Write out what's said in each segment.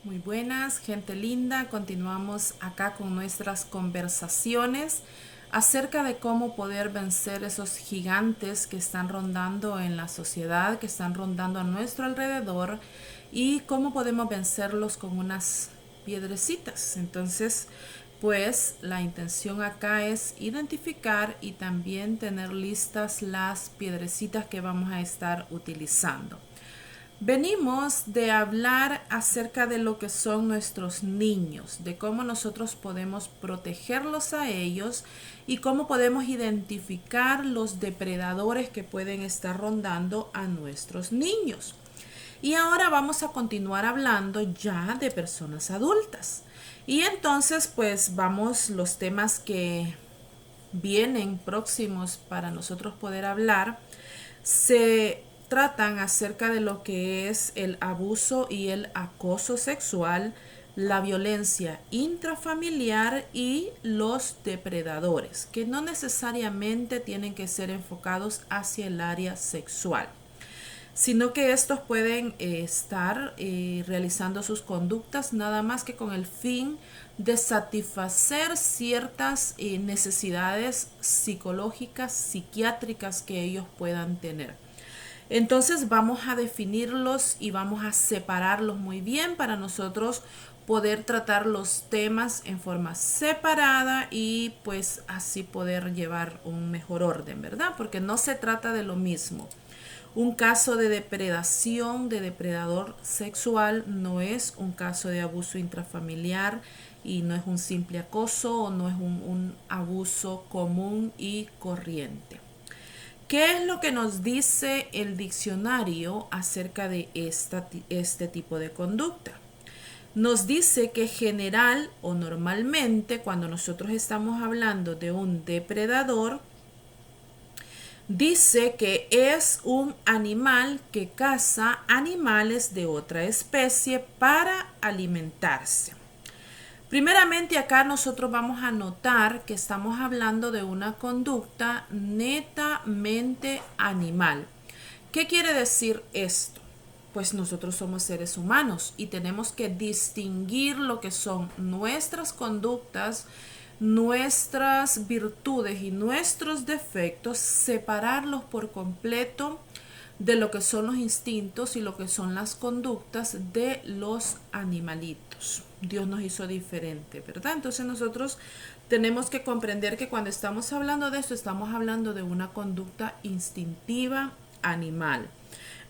Muy buenas, gente linda. Continuamos acá con nuestras conversaciones acerca de cómo poder vencer esos gigantes que están rondando en la sociedad, que están rondando a nuestro alrededor y cómo podemos vencerlos con unas piedrecitas. Entonces, pues la intención acá es identificar y también tener listas las piedrecitas que vamos a estar utilizando. Venimos de hablar acerca de lo que son nuestros niños, de cómo nosotros podemos protegerlos a ellos y cómo podemos identificar los depredadores que pueden estar rondando a nuestros niños. Y ahora vamos a continuar hablando ya de personas adultas. Y entonces pues vamos los temas que vienen próximos para nosotros poder hablar se tratan acerca de lo que es el abuso y el acoso sexual, la violencia intrafamiliar y los depredadores, que no necesariamente tienen que ser enfocados hacia el área sexual, sino que estos pueden estar realizando sus conductas nada más que con el fin de satisfacer ciertas necesidades psicológicas, psiquiátricas que ellos puedan tener. Entonces vamos a definirlos y vamos a separarlos muy bien para nosotros poder tratar los temas en forma separada y pues así poder llevar un mejor orden, ¿verdad? Porque no se trata de lo mismo. Un caso de depredación de depredador sexual no es un caso de abuso intrafamiliar y no es un simple acoso o no es un abuso común y corriente. ¿Qué es lo que nos dice el diccionario acerca de este tipo de conducta? Nos dice que general o normalmente cuando nosotros estamos hablando de un depredador, dice que es un animal que caza animales de otra especie para alimentarse. Primeramente acá nosotros vamos a notar que estamos hablando de una conducta netamente animal. ¿Qué quiere decir esto? Pues nosotros somos seres humanos y tenemos que distinguir lo que son nuestras conductas, nuestras virtudes y nuestros defectos, separarlos por completo de lo que son los instintos y lo que son las conductas de los animalitos. Dios nos hizo diferente, ¿verdad? Entonces nosotros tenemos que comprender que cuando estamos hablando de esto, estamos hablando de una conducta instintiva animal.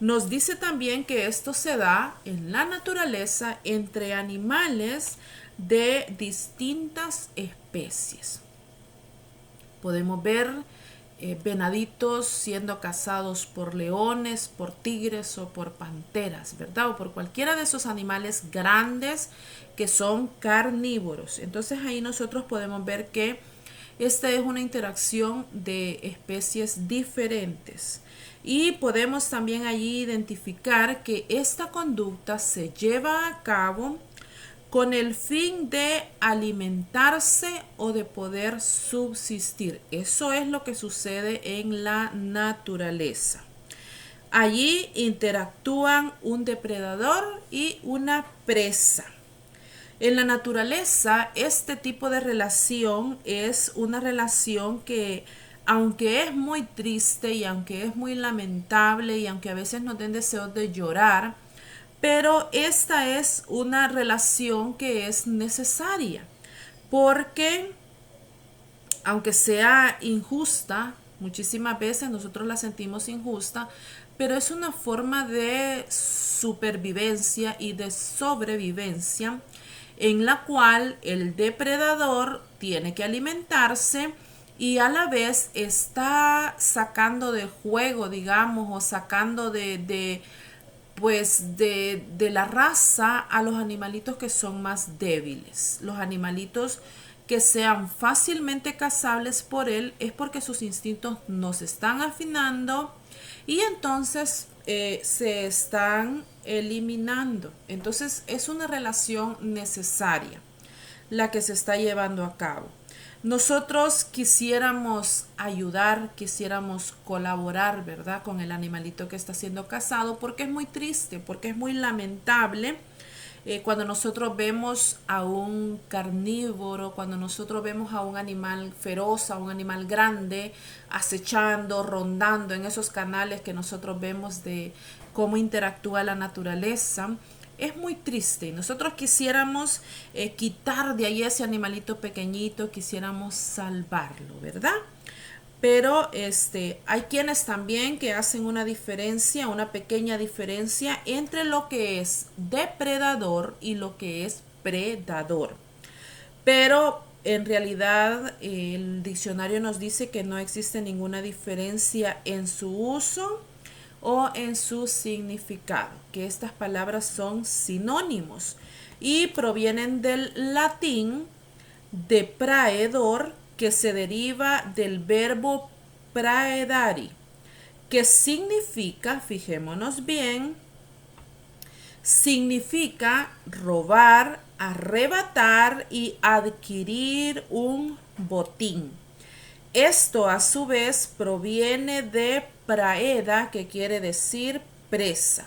Nos dice también que esto se da en la naturaleza entre animales de distintas especies. Podemos ver venaditos siendo cazados por leones, por tigres o por panteras, ¿verdad? O por cualquiera de esos animales grandes que son carnívoros. Entonces ahí nosotros podemos ver que esta es una interacción de especies diferentes. Y podemos también allí identificar que esta conducta se lleva a cabo con el fin de alimentarse o de poder subsistir. Eso es lo que sucede en la naturaleza. Allí interactúan un depredador y una presa. En la naturaleza, este tipo de relación es una relación que, aunque es muy triste y aunque es muy lamentable y aunque a veces nos den deseos de llorar, pero esta es una relación que es necesaria, porque aunque sea injusta, muchísimas veces nosotros la sentimos injusta, pero es una forma de supervivencia y de sobrevivencia en la cual el depredador tiene que alimentarse y a la vez está sacando de juego, digamos, o sacando de la raza a los animalitos que son más débiles. Los animalitos que sean fácilmente cazables por él es porque sus instintos no se están afinando y entonces se están eliminando. Entonces es una relación necesaria la que se está llevando a cabo. Nosotros quisiéramos ayudar, quisiéramos colaborar, ¿verdad? Con el animalito que está siendo cazado porque es muy triste, porque es muy lamentable cuando nosotros vemos a un carnívoro, cuando nosotros vemos a un animal feroz, a un animal grande, acechando, rondando en esos canales que nosotros vemos de cómo interactúa la naturaleza, es muy triste. Nosotros quisiéramos quitar de ahí ese animalito pequeñito, quisiéramos salvarlo, ¿verdad? Pero hay quienes también que hacen una diferencia, una pequeña diferencia entre lo que es depredador y lo que es predador. Pero en realidad el diccionario nos dice que no existe ninguna diferencia en su uso o en su significado, que estas palabras son sinónimos y provienen del latín depraedor, que se deriva del verbo praedari, que significa, fijémonos bien, significa robar, arrebatar y adquirir un botín. Esto a su vez proviene de praeda, que quiere decir presa.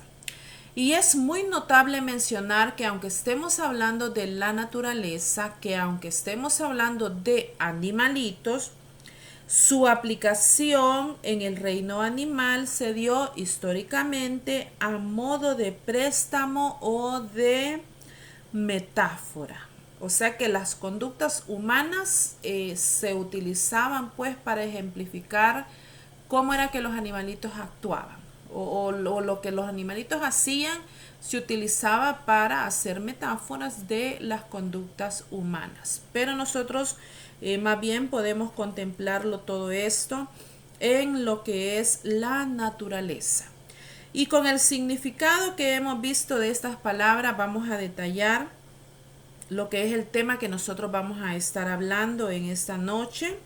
Y es muy notable mencionar que aunque estemos hablando de la naturaleza, que aunque estemos hablando de animalitos, su aplicación en el reino animal se dio históricamente a modo de préstamo o de metáfora. O sea que las conductas humanas se utilizaban pues para ejemplificar cómo era que los animalitos actuaban o lo que los animalitos hacían se utilizaba para hacer metáforas de las conductas humanas. Pero nosotros más bien podemos contemplarlo todo esto en lo que es la naturaleza. Y con el significado que hemos visto de estas palabras vamos a detallar lo que es el tema que nosotros vamos a estar hablando en esta noche.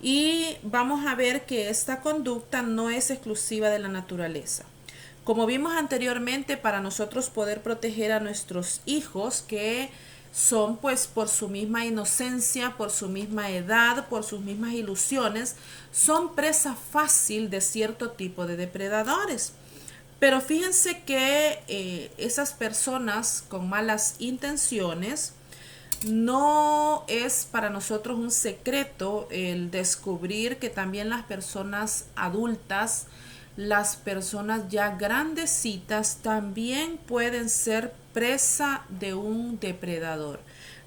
Y vamos a ver que esta conducta no es exclusiva de la naturaleza. Como vimos anteriormente, para nosotros poder proteger a nuestros hijos, que son pues por su misma inocencia, por su misma edad, por sus mismas ilusiones, son presa fácil de cierto tipo de depredadores. Pero fíjense que esas personas con malas intenciones, no es para nosotros un secreto el descubrir que también las personas adultas, las personas ya grandecitas, también pueden ser presa de un depredador,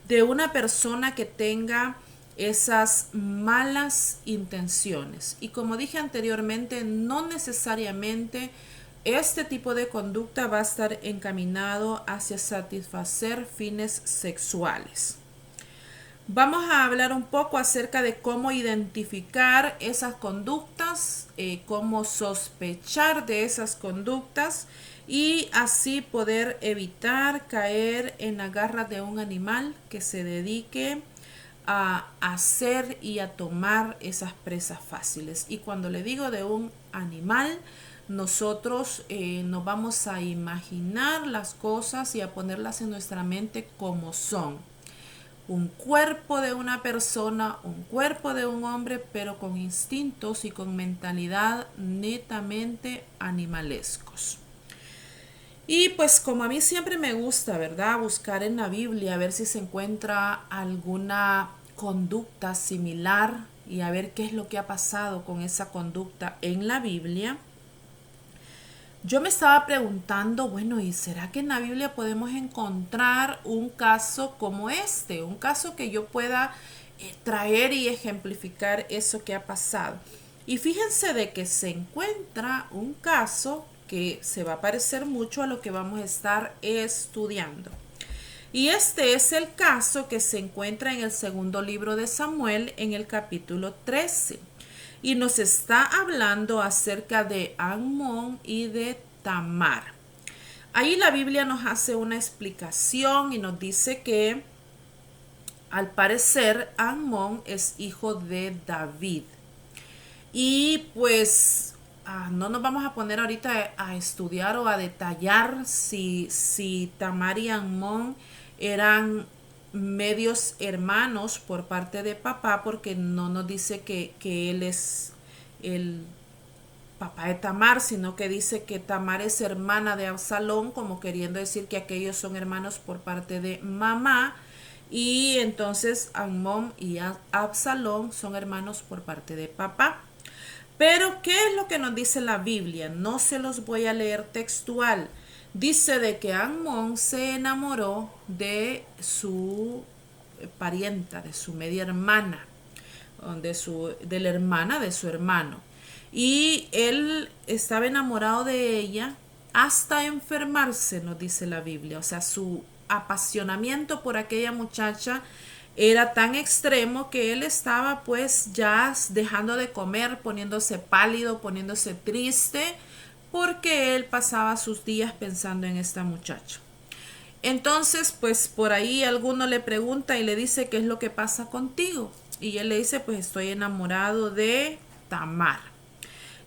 de una persona que tenga esas malas intenciones. Y como dije anteriormente, no necesariamente este tipo de conducta va a estar encaminado hacia satisfacer fines sexuales. Vamos a hablar un poco acerca de cómo identificar esas conductas, cómo sospechar de esas conductas y así poder evitar caer en la garra de un animal que se dedique a hacer y a tomar esas presas fáciles. Y cuando le digo de un animal, nosotros nos vamos a imaginar las cosas y a ponerlas en nuestra mente como son. Un cuerpo de una persona, un cuerpo de un hombre, pero con instintos y con mentalidad netamente animalescos. Y pues como a mí siempre me gusta, ¿verdad? Buscar en la Biblia a ver si se encuentra alguna conducta similar y a ver qué es lo que ha pasado con esa conducta en la Biblia. Yo me estaba preguntando, bueno, ¿y será que en la Biblia podemos encontrar un caso como este? Un caso que yo pueda traer y ejemplificar eso que ha pasado. Y fíjense de que se encuentra un caso que se va a parecer mucho a lo que vamos a estar estudiando. Y este es el caso que se encuentra en el segundo libro de Samuel, en el capítulo 13. Y nos está hablando acerca de Amnón y de Tamar. Ahí la Biblia nos hace una explicación y nos dice que al parecer Amnón es hijo de David. Y pues no nos vamos a poner ahorita a estudiar o a detallar si Tamar y Amnón eran medios hermanos por parte de papá, porque no nos dice que él es el papá de Tamar, sino que dice que Tamar es hermana de Absalón, como queriendo decir que aquellos son hermanos por parte de mamá. Y entonces Amnón y Absalón son hermanos por parte de papá. Pero, ¿qué es lo que nos dice la Biblia? No se los voy a leer textual. Dice de que Amnón se enamoró de su parienta, de su media hermana, de la hermana de su hermano. Y él estaba enamorado de ella hasta enfermarse, nos dice la Biblia. O sea, su apasionamiento por aquella muchacha era tan extremo que él estaba pues ya dejando de comer, poniéndose pálido, poniéndose triste, porque él pasaba sus días pensando en esta muchacha. Entonces, pues por ahí alguno le pregunta y le dice, ¿qué es lo que pasa contigo? Y él le dice, pues estoy enamorado de Tamar.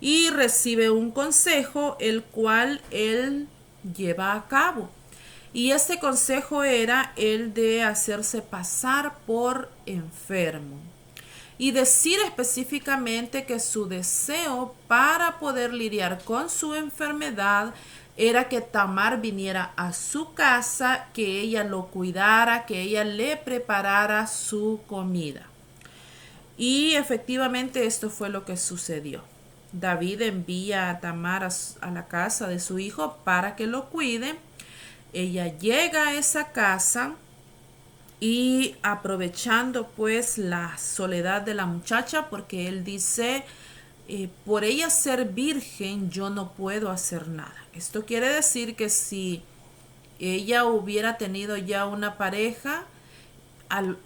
Y recibe un consejo, el cual él lleva a cabo. Y este consejo era el de hacerse pasar por enfermo. Y decir específicamente que su deseo para poder lidiar con su enfermedad era que Tamar viniera a su casa, que ella lo cuidara, que ella le preparara su comida. Y efectivamente esto fue lo que sucedió. David envía a Tamar a la casa de su hijo para que lo cuide. Ella llega a esa casa y aprovechando pues la soledad de la muchacha, porque él dice, por ella ser virgen yo no puedo hacer nada. Esto quiere decir que si ella hubiera tenido ya una pareja,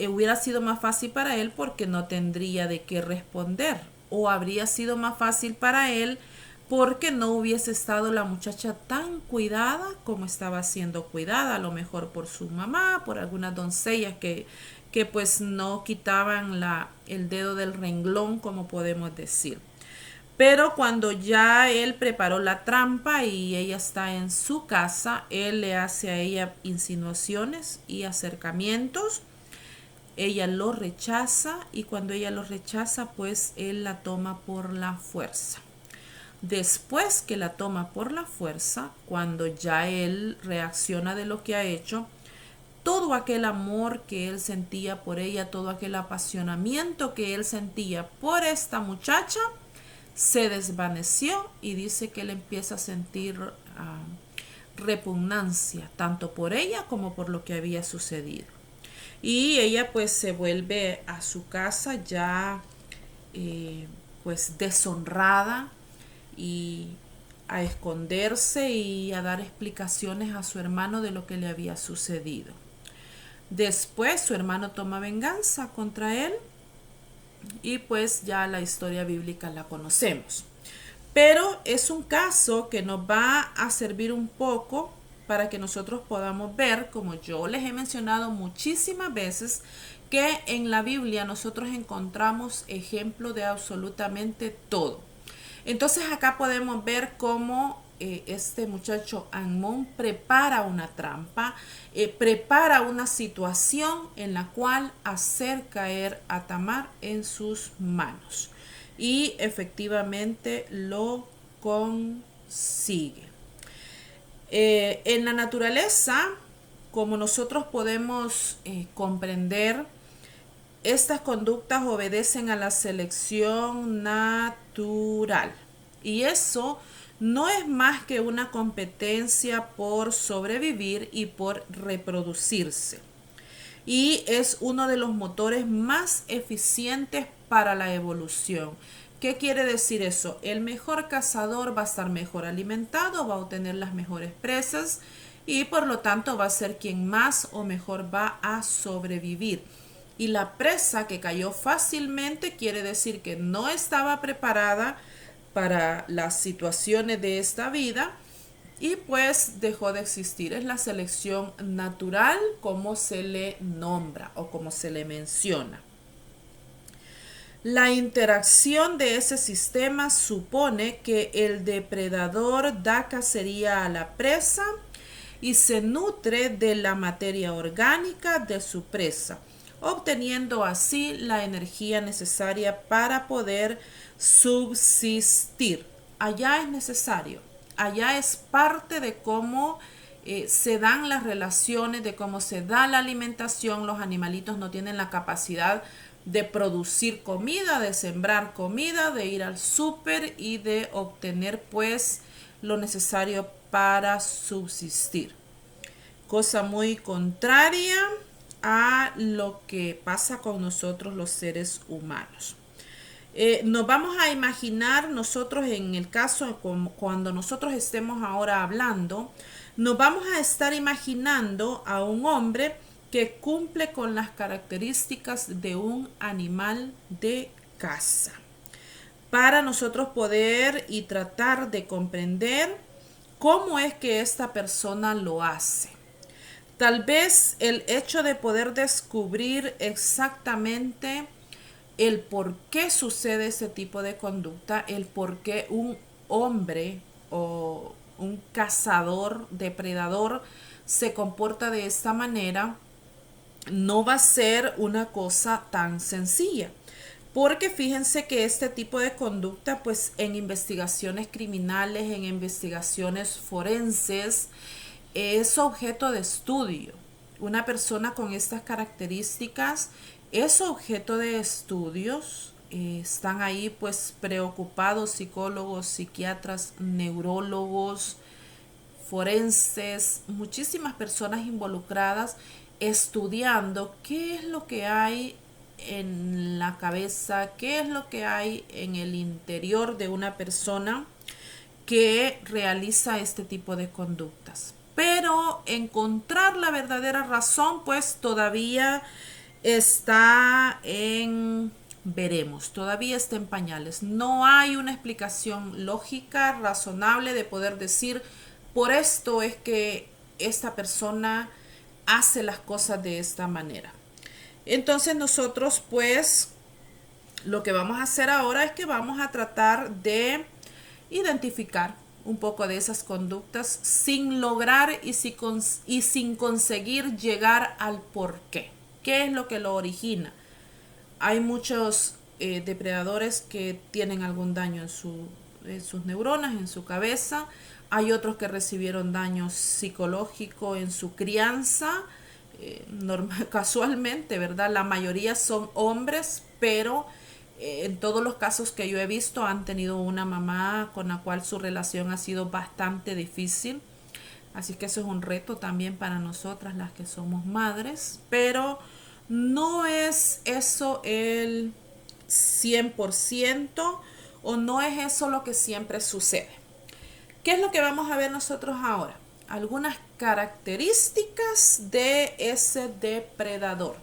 hubiera sido más fácil para él porque no tendría de qué responder, o habría sido más fácil para él porque no hubiese estado la muchacha tan cuidada como estaba siendo cuidada, a lo mejor por su mamá, por algunas doncellas que pues no quitaban el dedo del renglón, como podemos decir. Pero cuando ya él preparó la trampa y ella está en su casa, él le hace a ella insinuaciones y acercamientos. Ella lo rechaza y cuando ella lo rechaza, pues él la toma por la fuerza. Después que la toma por la fuerza, cuando ya él reacciona de lo que ha hecho, todo aquel amor que él sentía por ella, todo aquel apasionamiento que él sentía por esta muchacha, se desvaneció y dice que él empieza a sentir repugnancia, tanto por ella como por lo que había sucedido. Y ella pues se vuelve a su casa ya pues deshonrada y a esconderse y a dar explicaciones a su hermano de lo que le había sucedido. Después su hermano toma venganza contra él y pues ya la historia bíblica la conocemos. Pero es un caso que nos va a servir un poco para que nosotros podamos ver, como yo les he mencionado muchísimas veces, que en la Biblia nosotros encontramos ejemplos de absolutamente todo. Entonces acá podemos ver cómo este muchacho Amnón prepara una trampa, prepara una situación en la cual hacer caer a Tamar en sus manos. Y efectivamente lo consigue. En la naturaleza, como nosotros podemos comprender, estas conductas obedecen a la selección natural. Y eso no es más que una competencia por sobrevivir y por reproducirse. Y es uno de los motores más eficientes para la evolución. ¿Qué quiere decir eso? El mejor cazador va a estar mejor alimentado, va a obtener las mejores presas y por lo tanto va a ser quien más o mejor va a sobrevivir. Y la presa que cayó fácilmente quiere decir que no estaba preparada para las situaciones de esta vida y pues dejó de existir. Es la selección natural, como se le nombra o como se le menciona. La interacción de ese sistema supone que el depredador da cacería a la presa y se nutre de la materia orgánica de su presa, obteniendo así la energía necesaria para poder subsistir. allá es necesario, allá es parte de cómo se dan las relaciones, de cómo se da la alimentación. Los animalitos no tienen la capacidad de producir comida, de sembrar comida, de ir al súper y de obtener pues lo necesario para subsistir. Cosa muy contraria a lo que pasa con nosotros los seres humanos. Nos vamos a imaginar nosotros en el caso cuando nosotros estemos ahora hablando, nos vamos a estar imaginando a un hombre que cumple con las características de un animal de caza. Para nosotros poder y tratar de comprender cómo es que esta persona lo hace. Tal vez el hecho de poder descubrir exactamente el por qué sucede ese tipo de conducta, el por qué un hombre o un cazador, depredador, se comporta de esta manera, no va a ser una cosa tan sencilla. Porque fíjense que este tipo de conducta, pues en investigaciones criminales, en investigaciones forenses, es objeto de estudio. Una persona con estas características es objeto de estudios. Están ahí pues preocupados psicólogos, psiquiatras, neurólogos, forenses, muchísimas personas involucradas estudiando qué es lo que hay en la cabeza, qué es lo que hay en el interior de una persona que realiza este tipo de conductas. Pero encontrar la verdadera razón pues todavía está en veremos, todavía está en pañales. No hay una explicación lógica, razonable de poder decir por esto es que esta persona hace las cosas de esta manera. Entonces nosotros pues lo que vamos a hacer ahora es que vamos a tratar de identificar un poco de esas conductas sin lograr y sin conseguir llegar al por qué. ¿Qué es lo que lo origina? Hay muchos depredadores que tienen algún daño en sus neuronas, en su cabeza. Hay otros que recibieron daño psicológico en su crianza. Casualmente, ¿verdad? La mayoría son hombres, pero en todos los casos que yo he visto han tenido una mamá con la cual su relación ha sido bastante difícil. Así que eso es un reto también para nosotras las que somos madres, pero no es eso el 100% o no es eso lo que siempre sucede. ¿Qué es lo que vamos a ver nosotros ahora? Algunas características de ese depredador.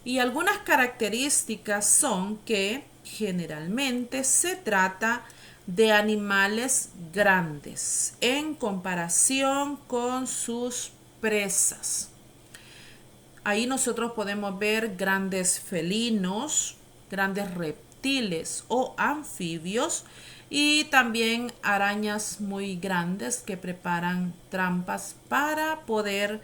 Y algunas características son que generalmente se trata de animales grandes en comparación con sus presas. Ahí nosotros podemos ver grandes felinos, grandes reptiles o anfibios y también arañas muy grandes que preparan trampas para poder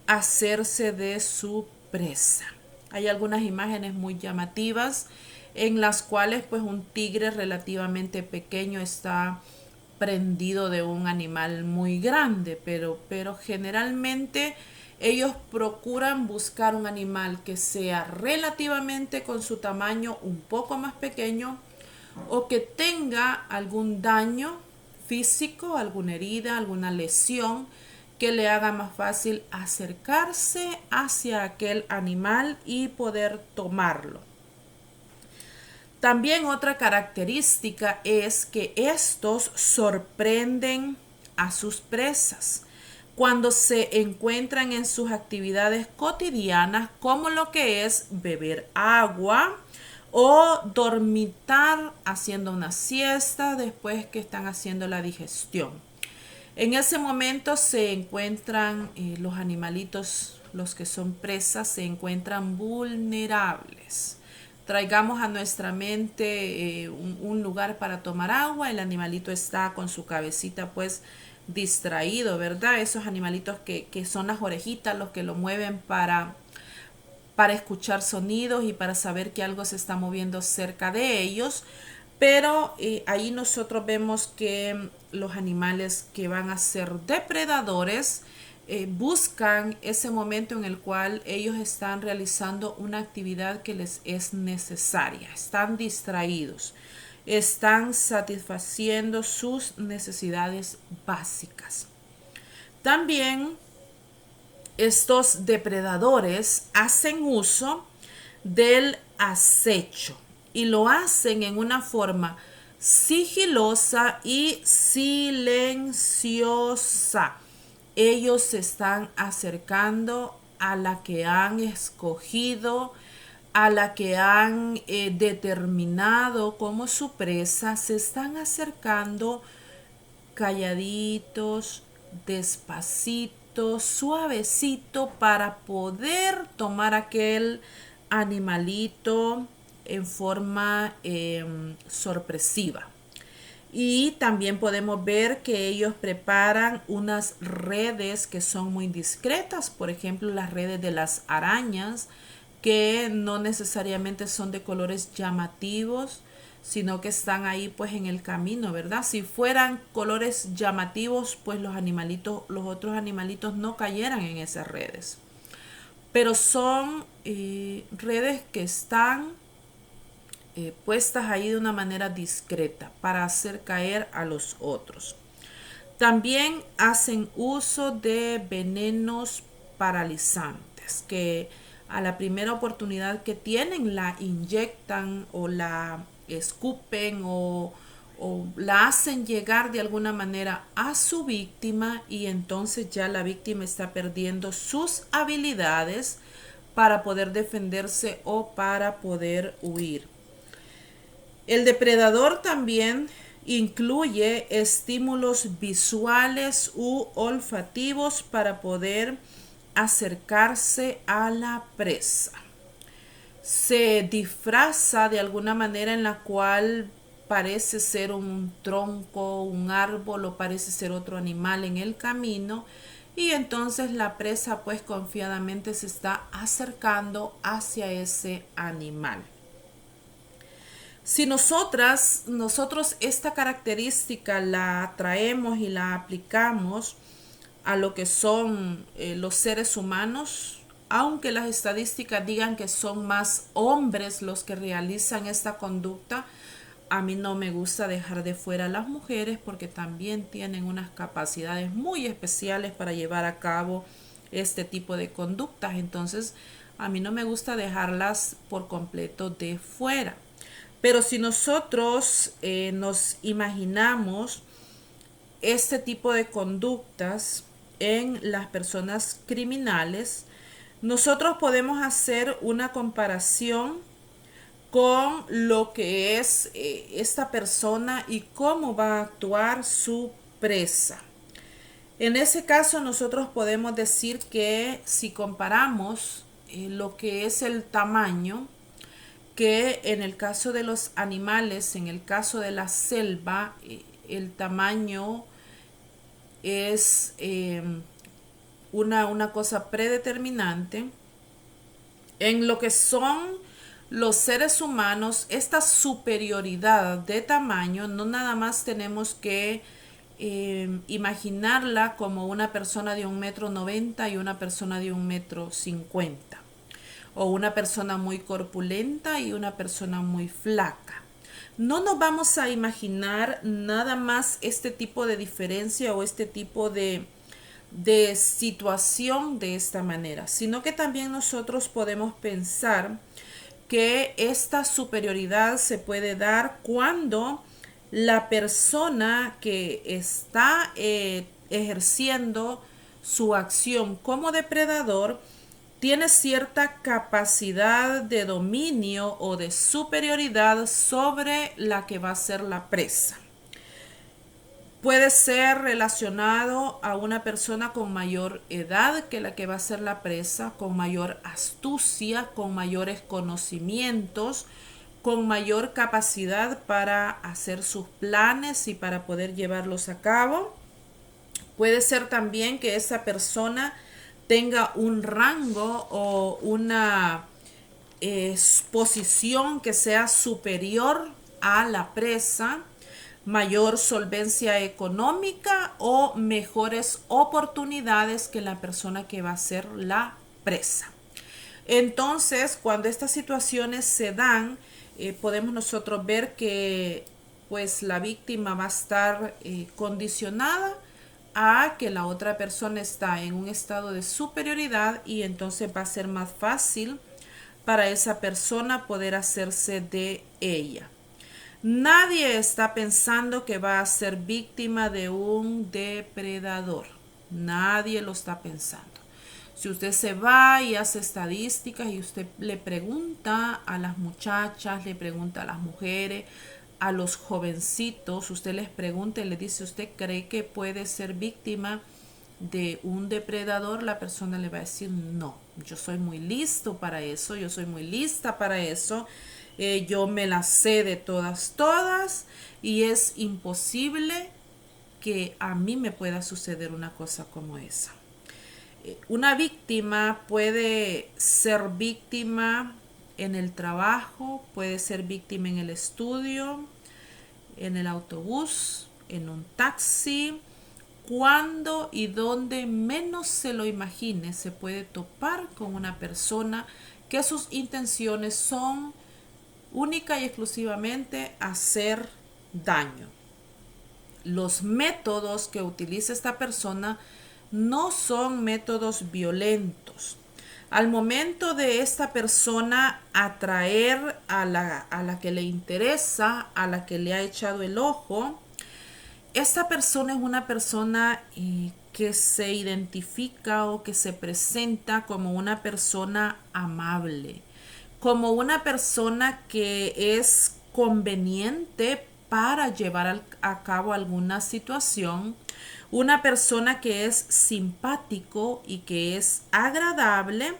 hacerse de su presa. Hay algunas imágenes muy llamativas en las cuales pues un tigre relativamente pequeño está prendido de un animal muy grande, pero generalmente ellos procuran buscar un animal que sea relativamente con su tamaño un poco más pequeño o que tenga algún daño físico, alguna herida, alguna lesión que le haga más fácil acercarse hacia aquel animal y poder tomarlo. También otra característica es que estos sorprenden a sus presas cuando se encuentran en sus actividades cotidianas, como lo que es beber agua o dormitar haciendo una siesta después que están haciendo la digestión. En ese momento se encuentran los animalitos, los que son presas, se encuentran vulnerables. Traigamos a nuestra mente un lugar para tomar agua, el animalito está con su cabecita pues distraído, ¿verdad? Esos animalitos que son las orejitas los que lo mueven para escuchar sonidos y para saber que algo se está moviendo cerca de ellos. Pero ahí nosotros vemos que los animales que van a ser depredadores buscan ese momento en el cual ellos están realizando una actividad que les es necesaria, están distraídos, están satisfaciendo sus necesidades básicas. También estos depredadores hacen uso del acecho y lo hacen en una forma sigilosa y silenciosa. Ellos se están acercando a la que han escogido, a la que han determinado como su presa. Se están acercando calladitos, despacito, suavecito, para poder tomar aquel animalito en forma sorpresiva. Y también podemos ver que ellos preparan unas redes que son muy discretas, por ejemplo las redes de las arañas, que no necesariamente son de colores llamativos, sino que están ahí pues en el camino, ¿verdad? Si fueran colores llamativos, pues los animalitos, los otros animalitos no cayeran en esas redes. Pero son redes que están puestas ahí de una manera discreta para hacer caer a los otros. También hacen uso de venenos paralizantes que a la primera oportunidad que tienen la inyectan o la escupen o la hacen llegar de alguna manera a su víctima, y entonces ya la víctima está perdiendo sus habilidades para poder defenderse o para poder huir. El depredador también incluye estímulos visuales u olfativos para poder acercarse a la presa. Se disfraza de alguna manera en la cual parece ser un tronco, un árbol, o parece ser otro animal en el camino, y entonces la presa pues confiadamente se está acercando hacia ese animal. Si nosotros esta característica la traemos y la aplicamos a lo que son los seres humanos, aunque las estadísticas digan que son más hombres los que realizan esta conducta, a mí no me gusta dejar de fuera a las mujeres, porque también tienen unas capacidades muy especiales para llevar a cabo este tipo de conductas. Entonces, a mí no me gusta dejarlas por completo de fuera. Pero si nosotros nos imaginamos este tipo de conductas en las personas criminales, nosotros podemos hacer una comparación con lo que es esta persona y cómo va a actuar su presa. En ese caso nosotros podemos decir que si comparamos lo que es el tamaño, que en el caso de los animales, en el caso de la selva, el tamaño es una cosa predeterminante. En lo que son los seres humanos, esta superioridad de tamaño no nada más tenemos que imaginarla como una persona de 1,90 m y una persona de 1,50 m, o una persona muy corpulenta y una persona muy flaca. No nos vamos a imaginar nada más este tipo de diferencia o este tipo de situación de esta manera, sino que también nosotros podemos pensar que esta superioridad se puede dar cuando la persona que está ejerciendo su acción como depredador tiene cierta capacidad de dominio o de superioridad sobre la que va a ser la presa. Puede ser relacionado a una persona con mayor edad que la que va a ser la presa, con mayor astucia, con mayores conocimientos, con mayor capacidad para hacer sus planes y para poder llevarlos a cabo. Puede ser también que esa persona tenga un rango o una posición que sea superior a la presa, mayor solvencia económica o mejores oportunidades que la persona que va a ser la presa. Entonces, cuando estas situaciones se dan, podemos nosotros ver que pues la víctima va a estar condicionada a que la otra persona está en un estado de superioridad y entonces va a ser más fácil para esa persona poder hacerse de ella. Nadie está pensando que va a ser víctima de un depredador. Nadie lo está pensando. Si usted se va y hace estadísticas y usted le pregunta a las muchachas, le pregunta a las mujeres, a los jovencitos, usted les pregunta y le dice, ¿usted cree que puede ser víctima de un depredador? La persona le va a decir, no, yo soy muy listo para eso, yo soy muy lista para eso, yo me la sé de todas y es imposible que a mí me pueda suceder una cosa como esa. Una víctima puede ser víctima en el trabajo, puede ser víctima en el estudio, en el autobús, en un taxi. Cuando y donde menos se lo imagine, se puede topar con una persona que sus intenciones son única y exclusivamente hacer daño. Los métodos que utiliza esta persona no son métodos violentos. Al momento de esta persona atraer a la que le interesa, a la que le ha echado el ojo, esta persona es una persona que se identifica o que se presenta como una persona amable, como una persona que es conveniente para llevar a cabo alguna situación, una persona que es simpático y que es agradable.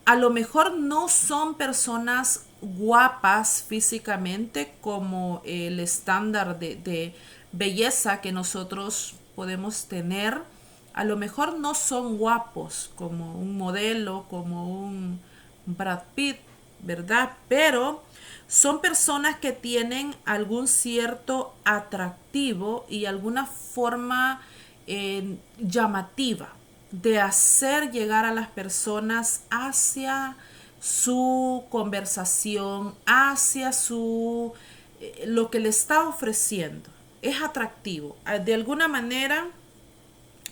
A lo mejor no son personas guapas físicamente como el estándar de belleza que nosotros podemos tener. A lo mejor no son guapos como un modelo, como un Brad Pitt, ¿verdad? Pero son personas que tienen algún cierto atractivo y alguna forma llamativa de hacer llegar a las personas hacia su conversación, hacia su lo que le está ofreciendo. Es atractivo. De alguna manera,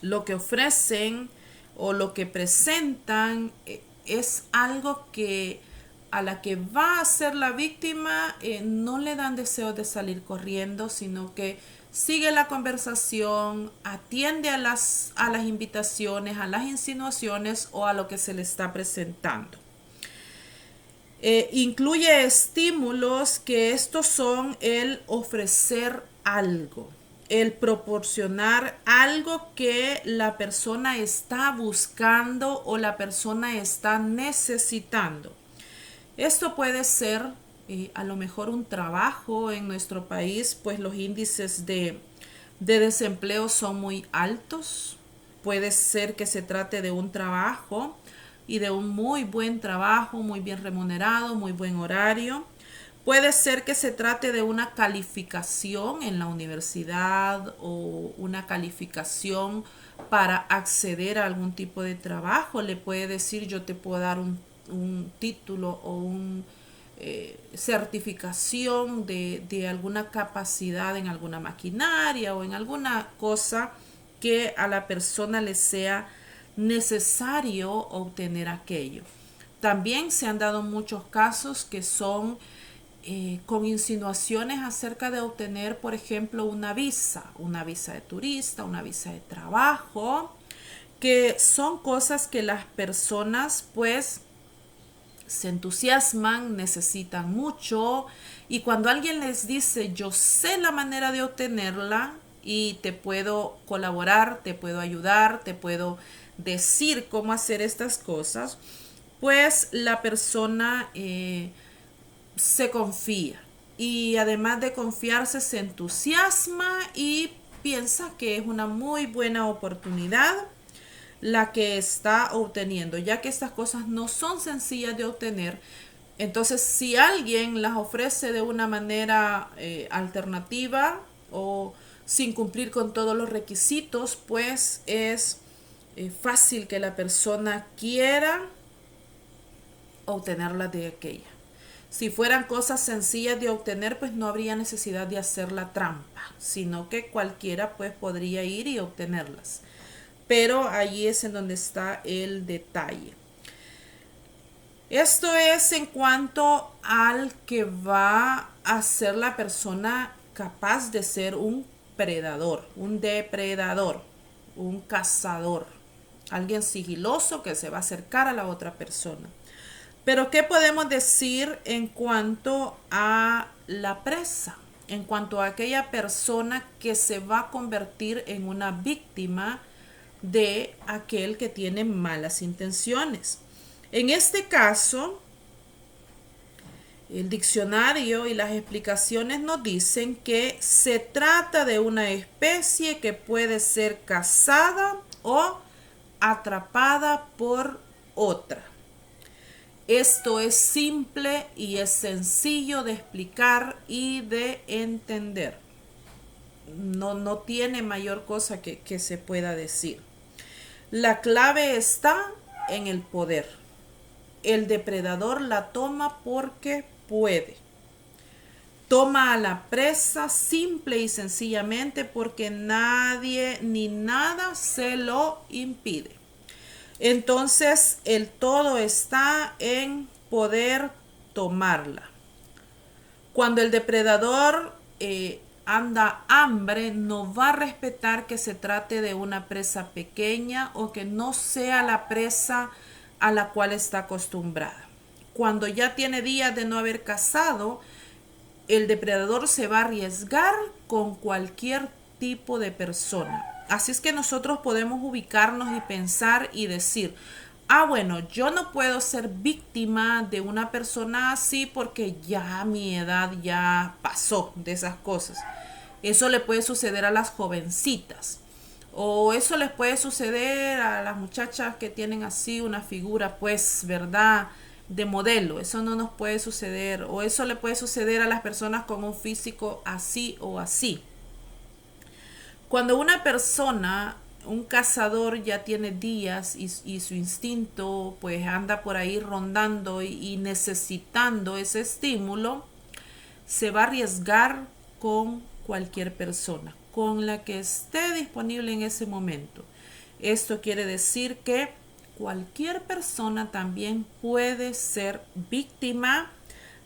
lo que ofrecen o lo que presentan es algo que a la que va a ser la víctima no le dan deseo de salir corriendo, sino que sigue la conversación, atiende a las invitaciones, a las insinuaciones o a lo que se le está presentando. Incluye estímulos que estos son el ofrecer algo, el proporcionar algo que la persona está buscando o la persona está necesitando. Esto puede ser a lo mejor un trabajo en nuestro país, pues los índices de desempleo son muy altos. Puede ser que se trate de un trabajo y de un muy buen trabajo, muy bien remunerado, muy buen horario. Puede ser que se trate de una calificación en la universidad o una calificación para acceder a algún tipo de trabajo. Le puede decir, yo te puedo dar un título o una certificación de alguna capacidad en alguna maquinaria o en alguna cosa que a la persona le sea necesario obtener aquello. También se han dado muchos casos que son con insinuaciones acerca de obtener, por ejemplo, una visa de turista, una visa de trabajo, que son cosas que las personas pues se entusiasman, necesitan mucho, y cuando alguien les dice yo sé la manera de obtenerla y te puedo colaborar, te puedo ayudar, te puedo decir cómo hacer estas cosas, pues la persona se confía, y además de confiarse se entusiasma y piensa que es una muy buena oportunidad la que está obteniendo, ya que estas cosas no son sencillas de obtener, Entonces, si alguien las ofrece de una manera alternativa o sin cumplir con todos los requisitos, pues es fácil que la persona quiera obtenerla de aquella. Si fueran cosas sencillas de obtener, pues no habría necesidad de hacer la trampa, sino que cualquiera pues podría ir y obtenerlas. Pero allí es en donde está el detalle. Esto es en cuanto al que va a ser la persona capaz de ser un predador, un depredador, un cazador, alguien sigiloso que se va a acercar a la otra persona. Pero ¿qué podemos decir en cuanto a la presa? En cuanto a aquella persona que se va a convertir en una víctima de aquel que tiene malas intenciones. En este caso, el diccionario y las explicaciones nos dicen que se trata de una especie que puede ser cazada o atrapada por otra. Esto es simple y es sencillo de explicar y de entender. No tiene mayor cosa que se pueda decir. La clave está en el poder. El depredador la toma porque puede. Toma a la presa simple y sencillamente porque nadie ni nada se lo impide. Entonces el todo está en poder tomarla. Cuando el depredador anda hambre, no va a respetar que se trate de una presa pequeña o que no sea la presa a la cual está acostumbrada. Cuando ya tiene días de no haber cazado, el depredador se va a arriesgar con cualquier tipo de persona. Así es que nosotros podemos ubicarnos y pensar y decir, bueno, yo no puedo ser víctima de una persona así porque ya mi edad ya pasó de esas cosas. Eso le puede suceder a las jovencitas. O eso les puede suceder a las muchachas que tienen así una figura, pues, ¿verdad?, de modelo. Eso no nos puede suceder. O eso le puede suceder a las personas con un físico así o así. Cuando una persona, un cazador, ya tiene días y su instinto pues anda por ahí rondando y necesitando ese estímulo, se va a arriesgar con cualquier persona, con la que esté disponible en ese momento. Esto quiere decir que cualquier persona también puede ser víctima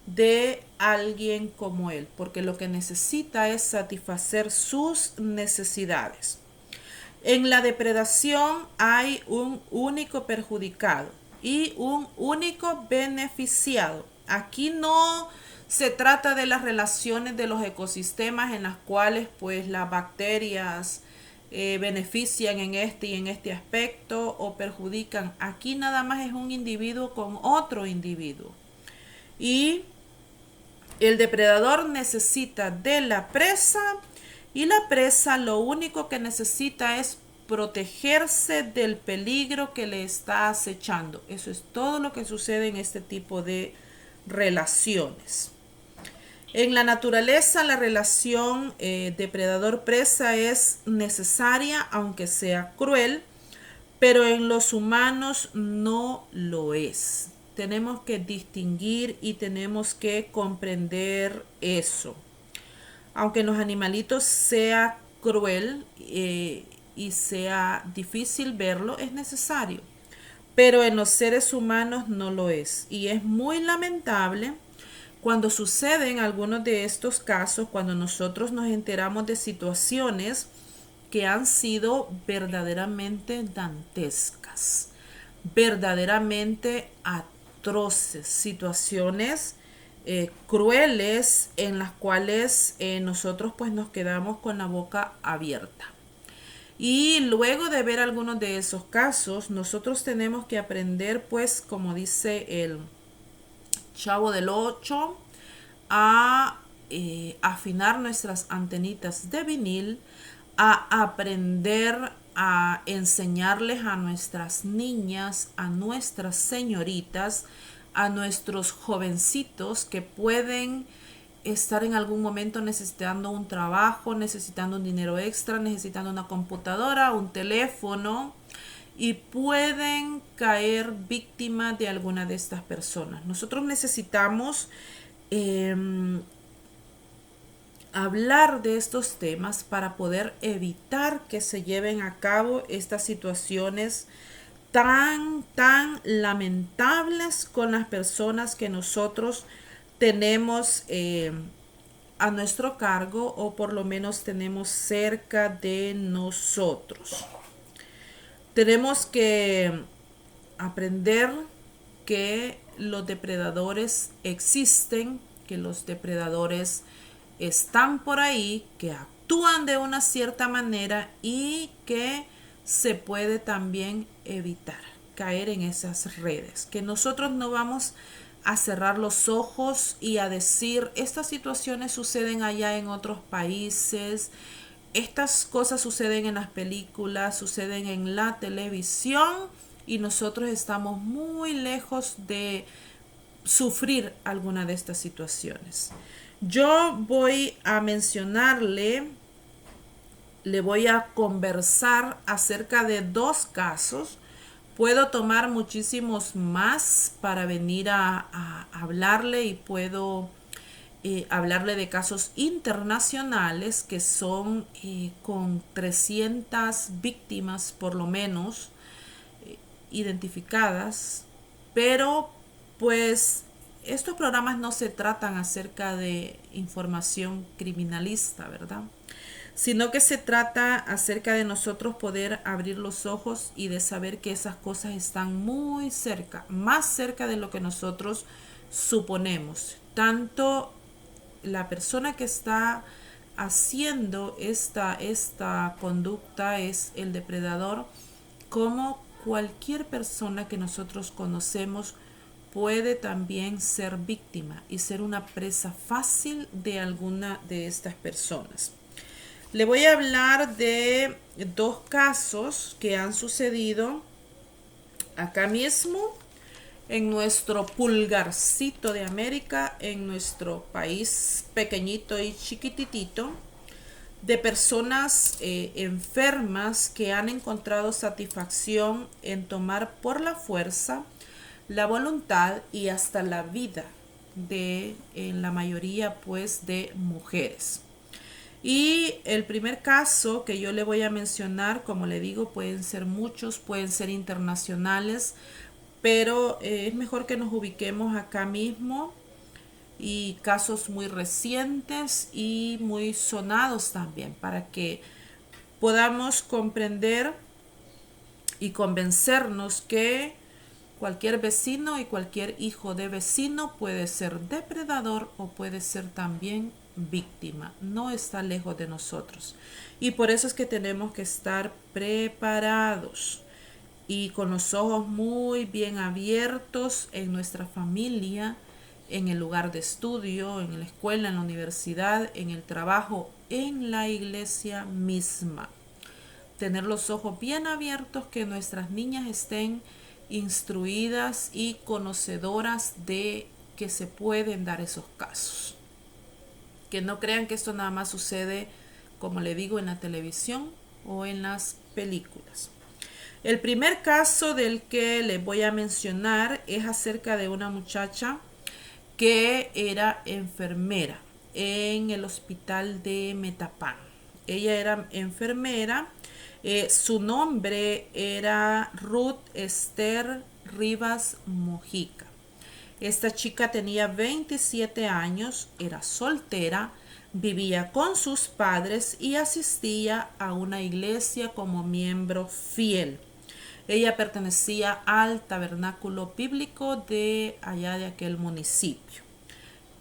de alguien como él, porque lo que necesita es satisfacer sus necesidades. En la depredación hay un único perjudicado y un único beneficiado. Aquí no se trata de las relaciones de los ecosistemas en las cuales pues las bacterias benefician en este y en este aspecto o perjudican. Aquí nada más es un individuo con otro individuo. Y el depredador necesita de la presa y la presa lo único que necesita es protegerse del peligro que le está acechando. Eso es todo lo que sucede en este tipo de relaciones. En la naturaleza la relación depredador-presa es necesaria aunque sea cruel, pero en los humanos no lo es. Tenemos que distinguir y tenemos que comprender eso. Aunque en los animalitos sea cruel y sea difícil verlo, es necesario. Pero en los seres humanos no lo es. Y es muy lamentable cuando suceden algunos de estos casos, cuando nosotros nos enteramos de situaciones que han sido verdaderamente dantescas, verdaderamente atroces, situaciones crueles en las cuales nosotros pues nos quedamos con la boca abierta. Y luego de ver algunos de esos casos, nosotros tenemos que aprender, pues, como dice el Chavo del 8, a afinar nuestras antenitas de vinil, a aprender a enseñarles a nuestras niñas, a nuestras señoritas, a nuestros jovencitos que pueden estar en algún momento necesitando un trabajo, necesitando un dinero extra, necesitando una computadora, un teléfono, y pueden caer víctimas de alguna de estas personas. Nosotros necesitamos hablar de estos temas para poder evitar que se lleven a cabo estas situaciones tan lamentables con las personas que nosotros tenemos a nuestro cargo, o por lo menos tenemos cerca de nosotros. Tenemos que aprender que los depredadores existen, que los depredadores están por ahí, que actúan de una cierta manera y que se puede también evitar caer en esas redes. Que nosotros no vamos a cerrar los ojos y a decir, estas situaciones suceden allá en otros países, estas cosas suceden en las películas, suceden en la televisión, y nosotros estamos muy lejos de sufrir alguna de estas situaciones. Yo voy a mencionarle, le voy a conversar acerca de 2 casos. Puedo tomar muchísimos más para venir a hablarle, y puedo hablarle de casos internacionales que son con 300 víctimas por lo menos identificadas, pero pues estos programas no se tratan acerca de información criminalista, ¿verdad? Sino que se trata acerca de nosotros poder abrir los ojos y de saber que esas cosas están muy cerca, más cerca de lo que nosotros suponemos. Tanto la persona que está haciendo esta conducta es el depredador, como cualquier persona que nosotros conocemos puede también ser víctima y ser una presa fácil de alguna de estas personas. Le voy a hablar de 2 casos que han sucedido acá mismo en nuestro pulgarcito de América, en nuestro país pequeñito y chiquititito, de personas enfermas que han encontrado satisfacción en tomar por la fuerza la voluntad y hasta la vida de en la mayoría pues de mujeres. Y el primer caso que yo le voy a mencionar, como le digo, pueden ser muchos, pueden ser internacionales, pero es mejor que nos ubiquemos acá mismo, y casos muy recientes y muy sonados también, para que podamos comprender y convencernos que cualquier vecino y cualquier hijo de vecino puede ser depredador o puede ser también víctima. No está lejos de nosotros. Y por eso es que tenemos que estar preparados y con los ojos muy bien abiertos en nuestra familia, en el lugar de estudio, en la escuela, en la universidad, en el trabajo, en la iglesia misma. Tener los ojos bien abiertos, que nuestras niñas estén instruidas y conocedoras de que se pueden dar esos casos. Que no crean que esto nada más sucede, como le digo, en la televisión o en las películas. El primer caso del que les voy a mencionar es acerca de una muchacha que era enfermera en el hospital de Metapán. Ella era enfermera, su nombre era Ruth Esther Rivas Mojica. Esta chica tenía 27 años, era soltera, vivía con sus padres y asistía a una iglesia como miembro fiel. Ella pertenecía al tabernáculo bíblico de allá de aquel municipio,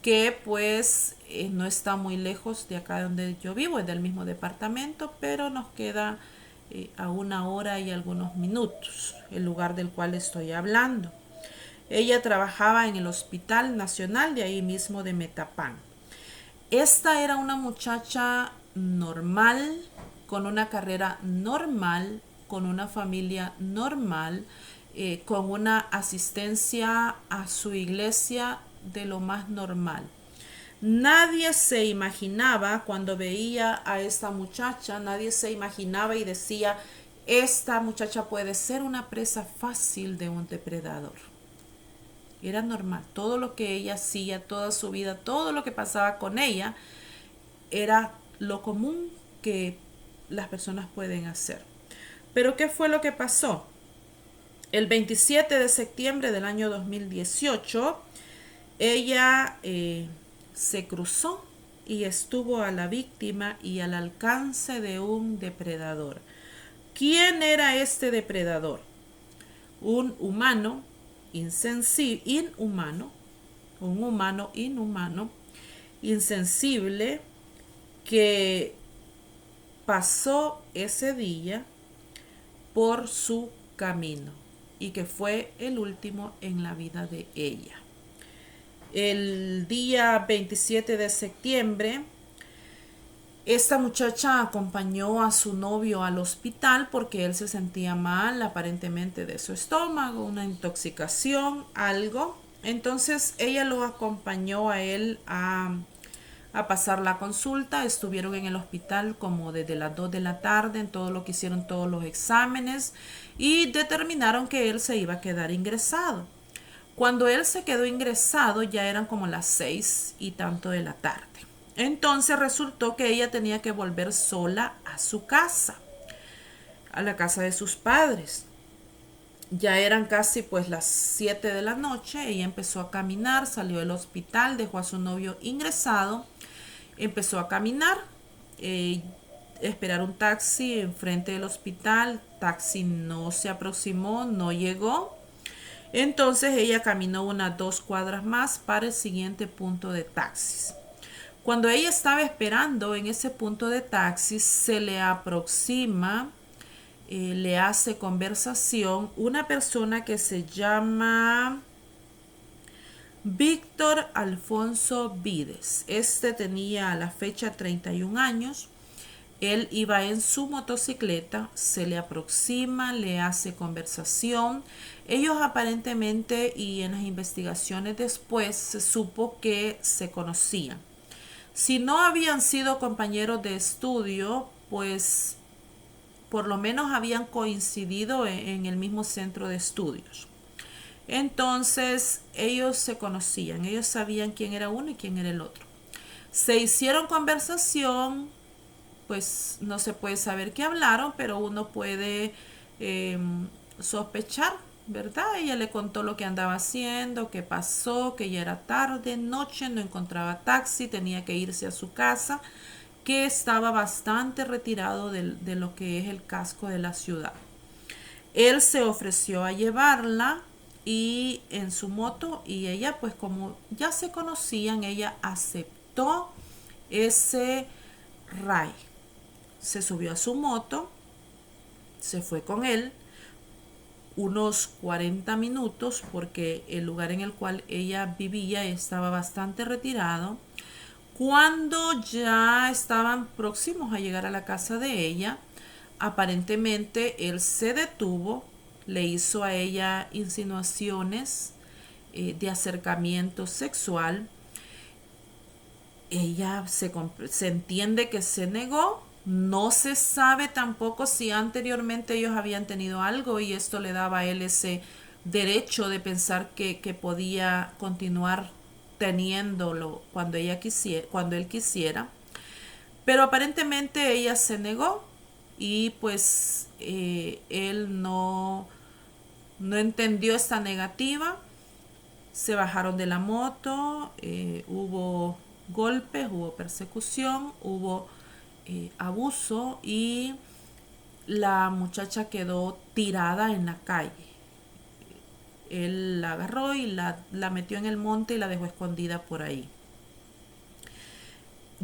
que pues no está muy lejos de acá donde yo vivo, es del mismo departamento, pero nos queda a 1 hora y algunos minutos el lugar del cual estoy hablando. Ella trabajaba en el Hospital Nacional de ahí mismo de Metapán. Esta era una muchacha normal, con una carrera normal, con una familia normal. con una asistencia a su iglesia de lo más normal. Nadie se imaginaba cuando veía a esta muchacha, nadie se imaginaba y decía, esta muchacha puede ser una presa fácil de un depredador. Era normal, todo lo que ella hacía, toda su vida, todo lo que pasaba con ella, era lo común que las personas pueden hacer. Pero ¿qué fue lo que pasó? El 27 de septiembre del año 2018, ella se cruzó y estuvo a la víctima y al alcance de un depredador. ¿Quién era este depredador? Un humano inhumano, insensible, que pasó ese día por su camino y que fue el último en la vida de ella. El día 27 de septiembre, esta muchacha acompañó a su novio al hospital porque él se sentía mal, aparentemente de su estómago, una intoxicación, algo. Entonces ella lo acompañó a él a pasar la consulta. Estuvieron en el hospital como desde las 2 de la tarde, en todo lo que hicieron todos los exámenes y determinaron que él se iba a quedar ingresado. Cuando él se quedó ingresado ya eran como las 6 y tanto de la tarde. Entonces resultó que ella tenía que volver sola a su casa, a la casa de sus padres. Ya eran casi pues las 7 de la noche, ella empezó a caminar, salió del hospital, dejó a su novio ingresado, empezó a caminar, esperar un taxi enfrente del hospital, taxi no se aproximó, no llegó. Entonces ella caminó unas 2 cuadras más para el siguiente punto de taxis. Cuando ella estaba esperando en ese punto de taxis, se le aproxima, le hace conversación una persona que se llama Víctor Alfonso Vides. Este tenía a la fecha 31 años. Él iba en su motocicleta, se le aproxima, le hace conversación. Ellos aparentemente y en las investigaciones después se supo que se conocían. Si no habían sido compañeros de estudio, pues por lo menos habían coincidido en el mismo centro de estudios. Entonces ellos se conocían, ellos sabían quién era uno y quién era el otro. Se hicieron conversación, pues no se puede saber qué hablaron, pero uno puede sospechar, ¿verdad? Ella le contó lo que andaba haciendo, qué pasó, que ya era tarde, noche, no encontraba taxi, tenía que irse a su casa, que estaba bastante retirado de lo que es el casco de la ciudad. Él se ofreció a llevarla y en su moto, y ella pues como ya se conocían, ella aceptó ese ride. Se subió a su moto, se fue con él unos 40 minutos porque el lugar en el cual ella vivía estaba bastante retirado. Cuando ya estaban próximos a llegar a la casa de ella, aparentemente él se detuvo, le hizo a ella insinuaciones de acercamiento sexual. Ella se entiende que se negó. No se sabe tampoco si anteriormente ellos habían tenido algo y esto le daba a él ese derecho de pensar que podía continuar teniéndolo cuando él quisiera. Pero aparentemente ella se negó y pues él no entendió esta negativa. Se bajaron de la moto, hubo golpes, hubo persecución, hubo abuso y la muchacha quedó tirada en la calle. Él la agarró y la metió en el monte y la dejó escondida por ahí.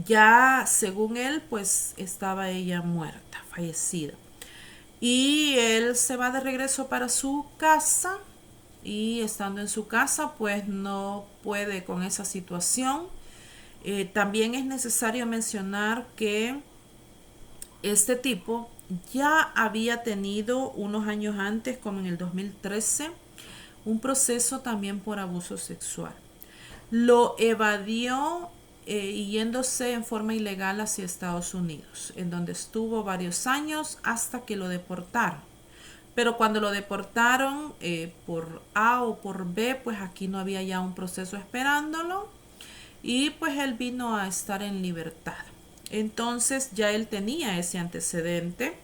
Ya según él, pues estaba ella muerta, fallecida. Y él se va de regreso para su casa y estando en su casa, pues no puede con esa situación. También es necesario mencionar que este tipo ya había tenido unos años antes, como en el 2013, un proceso también por abuso sexual. Lo evadió yéndose en forma ilegal hacia Estados Unidos, en donde estuvo varios años hasta que lo deportaron. Pero cuando lo deportaron por A o por B, pues aquí no había ya un proceso esperándolo y pues él vino a estar en libertad. Entonces ya él tenía ese antecedente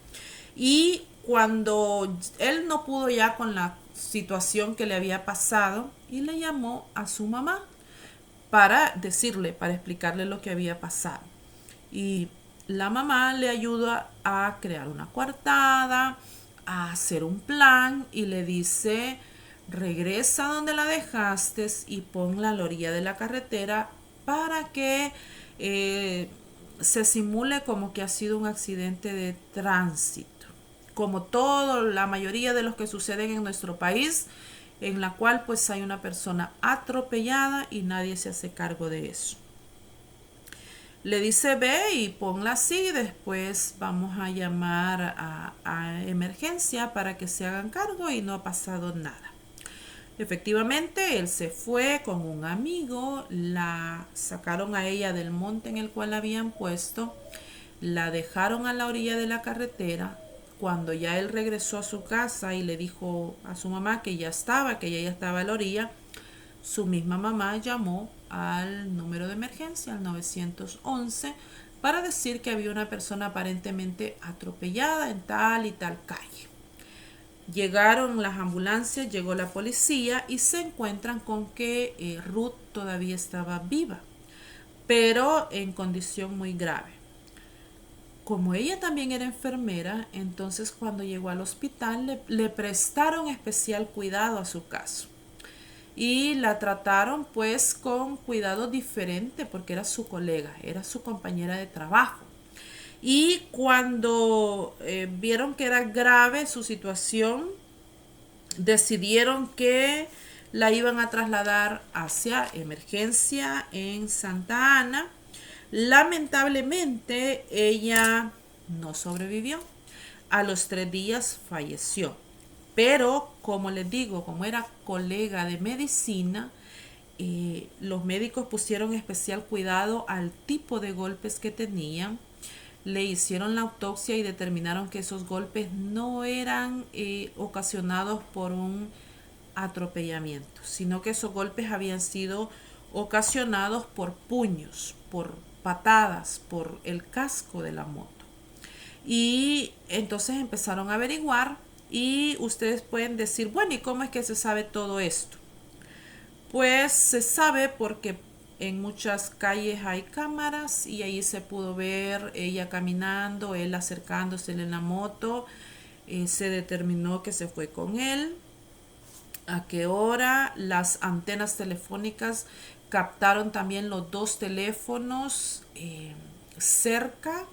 y cuando él no pudo ya con la situación que le había pasado y le llamó a su mamá para decirle, para explicarle lo que había pasado. Y la mamá le ayuda a crear una coartada, a hacer un plan y le dice, regresa donde la dejaste y ponla a la orilla de la carretera para que se simule como que ha sido un accidente de tránsito. Como todo, la mayoría de los que suceden en nuestro país, en la cual pues hay una persona atropellada y nadie se hace cargo de eso. Le dice ve y ponla así, después vamos a llamar a emergencia para que se hagan cargo y no ha pasado nada. Efectivamente, él se fue con un amigo, la sacaron a ella del monte en el cual la habían puesto, la dejaron a la orilla de la carretera. Cuando ya él regresó a su casa y le dijo a su mamá que ya estaba, que ella ya estaba a la orilla, su misma mamá llamó al número de emergencia, al 911, para decir que había una persona aparentemente atropellada en tal y tal calle. Llegaron las ambulancias, llegó la policía y se encuentran con que Ruth todavía estaba viva, pero en condición muy grave. Como ella también era enfermera, entonces cuando llegó al hospital le prestaron especial cuidado a su caso y la trataron pues con cuidado diferente porque era su colega, era su compañera de trabajo. Y cuando vieron que era grave su situación, decidieron que la iban a trasladar hacia emergencia en Santa Ana. Lamentablemente ella no sobrevivió. A los 3 días falleció. Pero, como les digo, como era colega de medicina, los médicos pusieron especial cuidado al tipo de golpes que tenían. Le hicieron la autopsia y determinaron que esos golpes no eran ocasionados por un atropellamiento, sino que esos golpes habían sido ocasionados por puños, por patadas, por el casco de la moto. Y entonces empezaron a averiguar y ustedes pueden decir, bueno, ¿y cómo es que se sabe todo esto? Pues se sabe porque en muchas calles hay cámaras y ahí se pudo ver ella caminando, él acercándose en la moto. Se determinó que se fue con él. ¿A qué hora? Las antenas telefónicas captaron también los dos teléfonos cerca,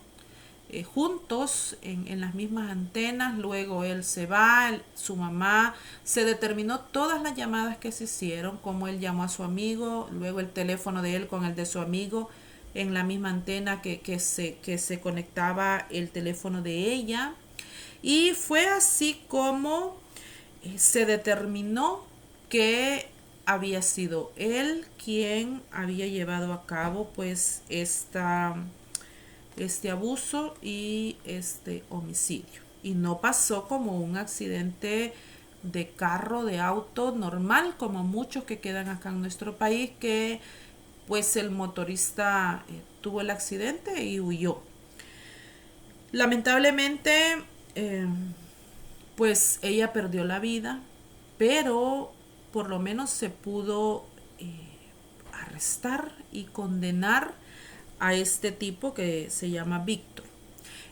juntos en las mismas antenas. Luego él se va, su mamá, se determinó todas las llamadas que se hicieron, como él llamó a su amigo, luego el teléfono de él con el de su amigo en la misma antena que se conectaba el teléfono de ella. Y fue así como se determinó que había sido él quien había llevado a cabo pues este abuso y este homicidio. Y no pasó como un accidente de carro, de auto normal, como muchos que quedan acá en nuestro país, que pues el motorista tuvo el accidente y huyó. Lamentablemente, pues ella perdió la vida, pero por lo menos se pudo arrestar y condenar a este tipo que se llama Víctor.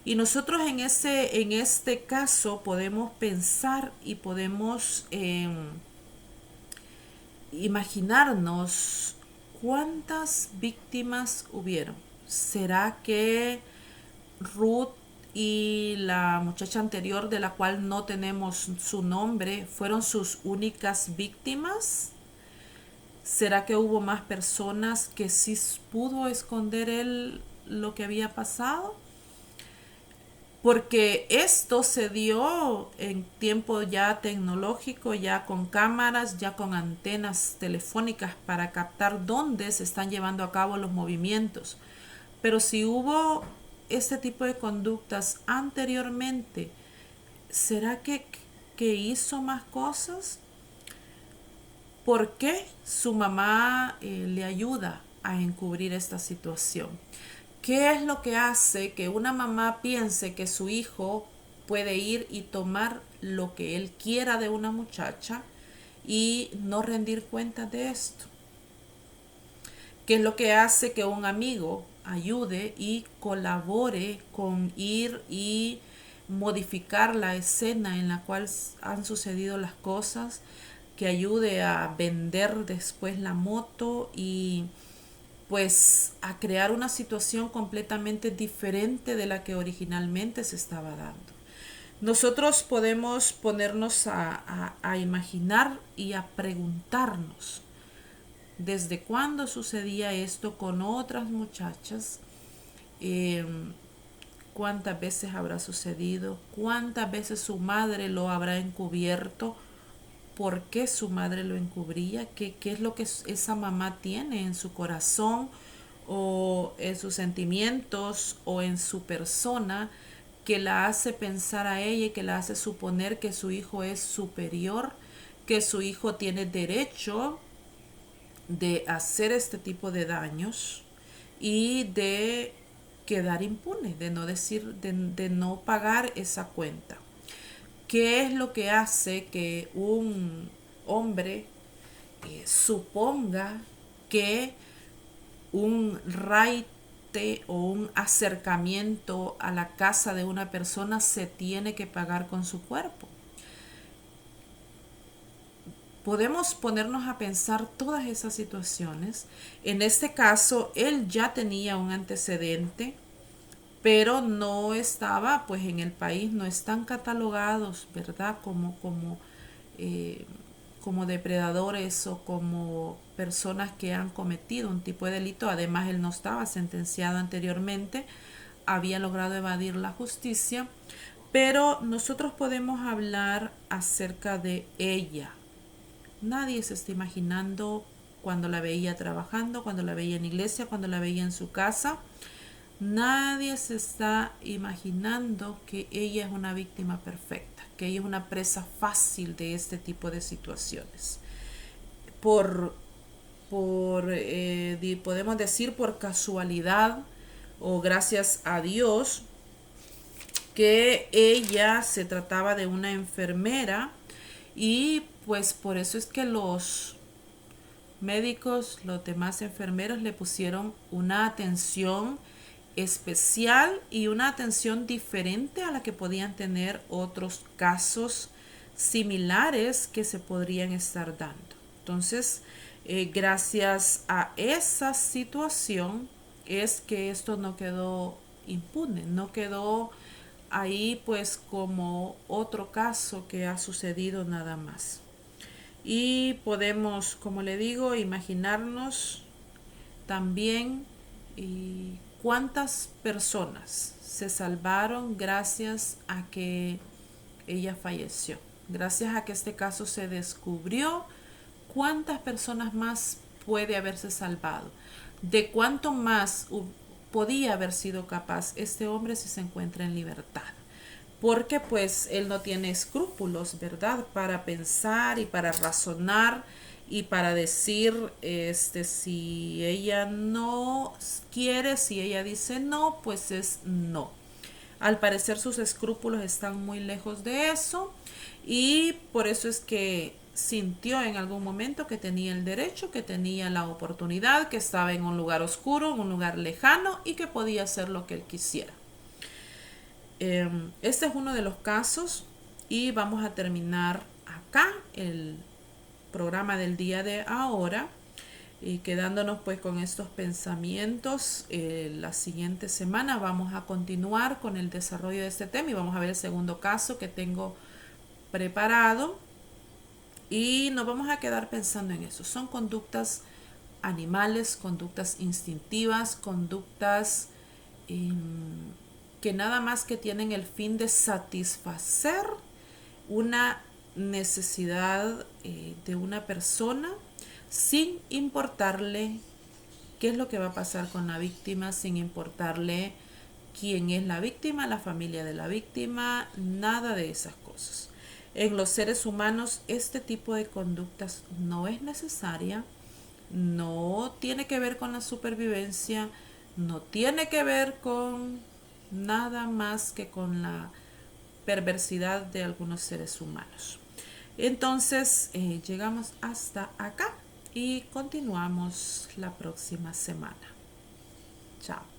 Y nosotros en este caso podemos pensar y podemos imaginarnos cuántas víctimas hubieron. ¿Será que Ruth y la muchacha anterior, de la cual no tenemos su nombre, fueron sus únicas víctimas? ¿Será que hubo más personas que sí pudo esconder él lo que había pasado? porque esto se dio en tiempo ya tecnológico, ya con cámaras, ya con antenas telefónicas para captar dónde se están llevando a cabo los movimientos. Pero si hubo este tipo de conductas anteriormente, ¿será que hizo más cosas? ¿Por qué su mamá le ayuda a encubrir esta situación? ¿Qué es lo que hace que una mamá piense que su hijo puede ir y tomar lo que él quiera de una muchacha y no rendir cuentas de esto? ¿Qué es lo que hace que un amigo ayude y colabore con ir y modificar la escena en la cual han sucedido las cosas, que ayude a vender después la moto y pues a crear una situación completamente diferente de la que originalmente se estaba dando? Nosotros podemos ponernos a imaginar y a preguntarnos desde cuándo sucedía esto con otras muchachas, eh, cuántas veces habrá sucedido, cuántas veces su madre lo habrá encubierto, por qué su madre lo encubría, qué es lo que esa mamá tiene en su corazón o en sus sentimientos o en su persona que la hace pensar a ella y que la hace suponer que su hijo es superior, que su hijo tiene derecho de hacer este tipo de daños y de quedar impune, de no decir, de no pagar esa cuenta. ¿Qué es lo que hace que un hombre suponga que un raite o un acercamiento a la casa de una persona se tiene que pagar con su cuerpo? Podemos ponernos a pensar todas esas situaciones. En este caso, él ya tenía un antecedente, pero no estaba, pues en el país no están catalogados, ¿verdad? Eh, como depredadores o como personas que han cometido un tipo de delito. Además, él no estaba sentenciado anteriormente, había logrado evadir la justicia, pero nosotros podemos hablar acerca de ella. Nadie se está imaginando cuando la veía trabajando, cuando la veía en iglesia, cuando la veía en su casa. Nadie se está imaginando que ella es una víctima perfecta, que ella es una presa fácil de este tipo de situaciones. Por, podemos decir por casualidad o gracias a Dios, que ella se trataba de una enfermera y pues por eso es que los médicos, los demás enfermeros le pusieron una atención especial y una atención diferente a la que podían tener otros casos similares que se podrían estar dando. Entonces, gracias a esa situación es que esto no quedó impune, no quedó ahí pues como otro caso que ha sucedido nada más. Y podemos, como le digo, imaginarnos también cuántas personas se salvaron gracias a que ella falleció, gracias a que este caso se descubrió. ¿Cuántas personas más puede haberse salvado? ¿De cuánto más podía haber sido capaz este hombre si se encuentra en libertad? Porque pues él no tiene escrúpulos, ¿verdad? Para pensar y para razonar y para decir, si ella no quiere, si ella dice no, pues es no. Al parecer sus escrúpulos están muy lejos de eso y por eso es que sintió en algún momento que tenía el derecho, que tenía la oportunidad, que estaba en un lugar oscuro, en un lugar lejano y que podía hacer lo que él quisiera. Este es uno de los casos y vamos a terminar acá el programa del día de ahora y quedándonos pues con estos pensamientos. La siguiente semana vamos a continuar con el desarrollo de este tema y vamos a ver el segundo caso que tengo preparado y nos vamos a quedar pensando en eso. Son conductas animales, conductas instintivas, conductas que nada más que tienen el fin de satisfacer una necesidad de una persona sin importarle qué es lo que va a pasar con la víctima, sin importarle quién es la víctima, la familia de la víctima, nada de esas cosas. En los seres humanos este tipo de conductas no es necesaria, no tiene que ver con la supervivencia, no tiene que ver con nada más que con la perversidad de algunos seres humanos. Entonces llegamos hasta acá y continuamos la próxima semana. Chao.